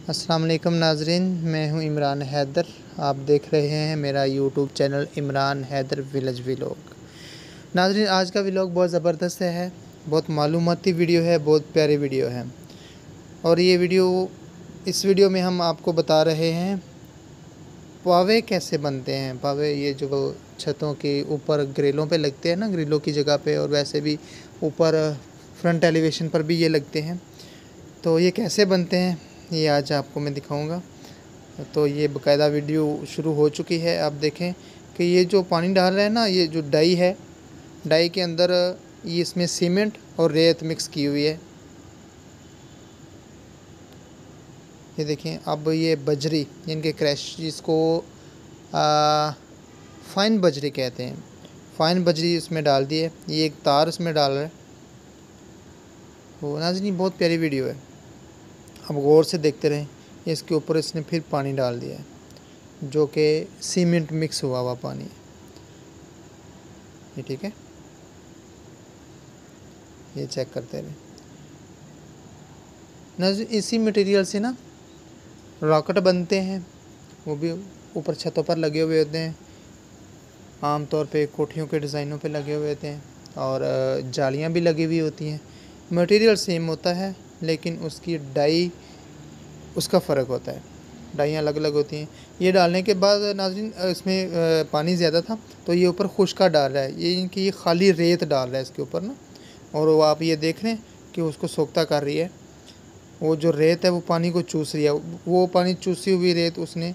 अस्सलाम वालेकुम नाज़रीन, मैं हूं इमरान हैदर। आप देख रहे हैं मेरा YouTube channel Imran Haider village vlog. नाज़रीन, आज का व्लॉग बहुत ज़बरदस्त है, बहुत मालूमाती वीडियो है, बहुत प्यारी वीडियो है। और इस वीडियो में हम आपको बता रहे हैं पावे कैसे बनते हैं। पावे ये जो छतों के ऊपर ग्रिलों पे लगते हैं ना, ग्रिलों की जगह पे, और वैसे भी ऊपर फ्रंट एलिवेशन पर भी ये लगते हैं। तो ये कैसे बनते हैं ये आज आपको मैं दिखाऊंगा। तो ये बकायदा वीडियो शुरू हो चुकी है। आप देखें कि ये जो पानी डाल रहे हैं ना, ये जो डाई है, डाई के अंदर ये इसमें सीमेंट और रेत मिक्स की हुई है। ये देखें। अब ये बजरी, इनके क्रैश, जिसको फाइन बजरी कहते हैं, फाइन बजरी इसमें डाल दी है। ये एक तार इसमें डाल रहा है। तो नाज़रीन, बहुत प्यारी वीडियो है, अब गौर से देखते रहें। इसके ऊपर इसने फिर पानी डाल दिया है, जो कि सीमेंट मिक्स हुआ हुआ पानी है। ये ठीक है, ये चेक करते रहें। नाज़रीन, इसी मटेरियल से ना रॉकेट बनते हैं, वो भी ऊपर छतों पर लगे हुए होते हैं। आमतौर पे कोठियों के डिज़ाइनों पे लगे हुए होते हैं, और जालियाँ भी लगी हुई होती हैं। मटेरियल सेम होता है, लेकिन उसकी डाई, उसका फ़र्क होता है। डाइयाँ अलग अलग होती हैं। ये डालने के बाद नाज़रीन, इसमें पानी ज़्यादा था, तो ये ऊपर खुश्का डाल रहा है। ये इनकी ये खाली रेत डाल रहा है इसके ऊपर ना, और वो आप ये देख रहे हैं कि उसको सोखता कर रही है। वो जो रेत है वो पानी को चूस रही है। वो पानी चूसी हुई रेत उसने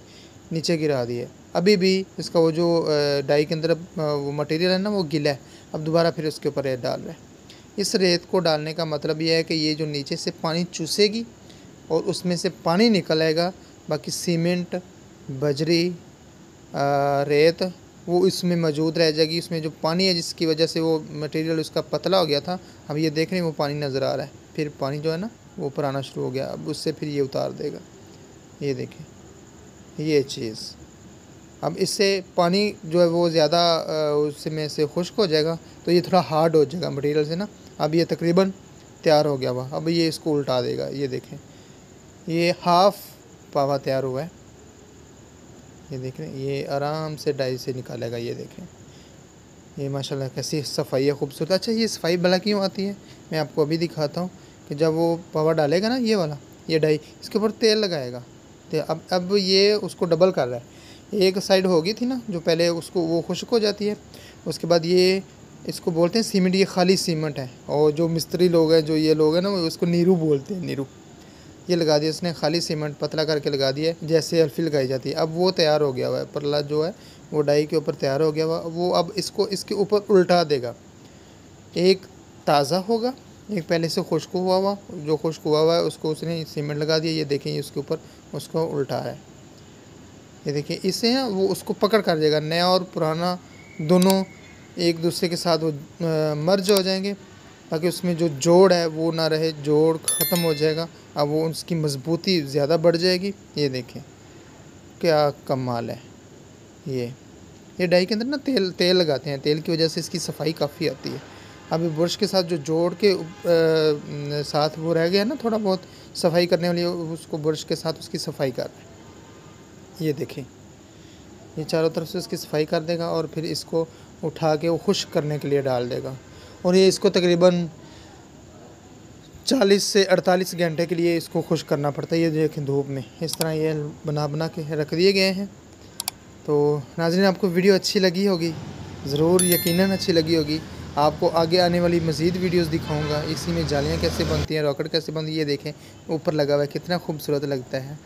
नीचे गिरा दी है। अभी भी इसका वो जो डाई के अंदर वो मटेरियल है ना, वो गीला है। अब दोबारा फिर उसके ऊपर रेत डाल रहा है। इस रेत को डालने का मतलब ये है कि ये जो नीचे से पानी चूसेगी और उसमें से पानी निकल आएगा। बाकी सीमेंट, बजरी, रेत वो इसमें मौजूद रह जाएगी। उसमें जो पानी है, जिसकी वजह से वो मटेरियल उसका पतला हो गया था, अब ये देख रहे हैं वो पानी नज़र आ रहा है। फिर पानी जो है ना वो ऊपर आना शुरू हो गया। अब उससे फिर ये उतार देगा। ये देखें, ये चीज़। अब इससे पानी जो है वो ज़्यादा उसमें से खुश्क हो जाएगा, तो ये थोड़ा हार्ड हो जाएगा मटेरियल से ना। अब ये तकरीबन तैयार हो गया हुआ। अब ये इसको उल्टा देगा। ये देखें, ये हाफ़ पावा तैयार हुआ है। ये देख रहे हैं, ये आराम से डाई से निकालेगा। ये देखें, ये माशाल्लाह कैसी सफाई है, खूबसूरत। अच्छा, ये सफाई भला क्यों आती है, मैं आपको अभी दिखाता हूँ। कि जब वो पावा डालेगा ना, ये वाला, ये डाई, इसके ऊपर तेल लगाएगा। तो अब ये उसको डबल कर रहा है। एक साइड होगी थी ना जो पहले, उसको वो खुश्क हो जाती है। उसके बाद ये इसको बोलते हैं सीमेंट। ये खाली सीमेंट है, और जो मिस्त्री लोग हैं, जो ये लोग हैं ना, वो उसको नीरू बोलते हैं, नीरू। ये लगा दिया इसने, खाली सीमेंट पतला करके लगा दिया, जैसे अल्फी लगाई जाती है। अब वो तैयार हो गया हुआ है, परला जो है वो डाई के ऊपर तैयार हो गया हुआ। वो अब इसको इसके ऊपर उल्टा देगा। एक ताज़ा होगा, एक पहले से खुश्क हुआ हुआ। जो खुश्क हुआ हुआ है उसको उसने सीमेंट लगा दिया। ये देखें, ये उसके ऊपर उसको उल्टा है। ये देखिए, इससे वो उसको पकड़ कर देगा। नया और पुराना दोनों एक दूसरे के साथ वो मर्ज हो जाएंगे, ताकि उसमें जो जोड़ है वो ना रहे, जोड़ ख़त्म हो जाएगा। अब वो उसकी मजबूती ज़्यादा बढ़ जाएगी। ये देखें क्या कमाल है। ये डाई के अंदर ना तेल लगाते हैं। तेल की वजह से इसकी सफाई काफ़ी आती है। अभी ब्रश के साथ जो जोड़ के साथ वो रह गया ना, थोड़ा बहुत सफाई करने वाली, उसको ब्रश के साथ उसकी सफाई कर रहे हैं। ये देखें, ये चारों तरफ से उसकी सफाई कर देगा, और फिर इसको उठा के वो खुश्क करने के लिए डाल देगा। और ये इसको तकरीबन 40 से 48 घंटे के लिए इसको खुश्क करना पड़ता है। ये देखें, धूप में इस तरह ये बना के रख दिए गए हैं। तो नाज़रीन, आपको वीडियो अच्छी लगी होगी, ज़रूर यकीनन अच्छी लगी होगी। आपको आगे आने वाली मज़ीद वीडियोस दिखाऊंगा। इसी में जालियाँ कैसे बनती हैं, रॉकेट कैसे बनती है। ये देखें ऊपर लगा हुआ है, कितना खूबसूरत लगता है।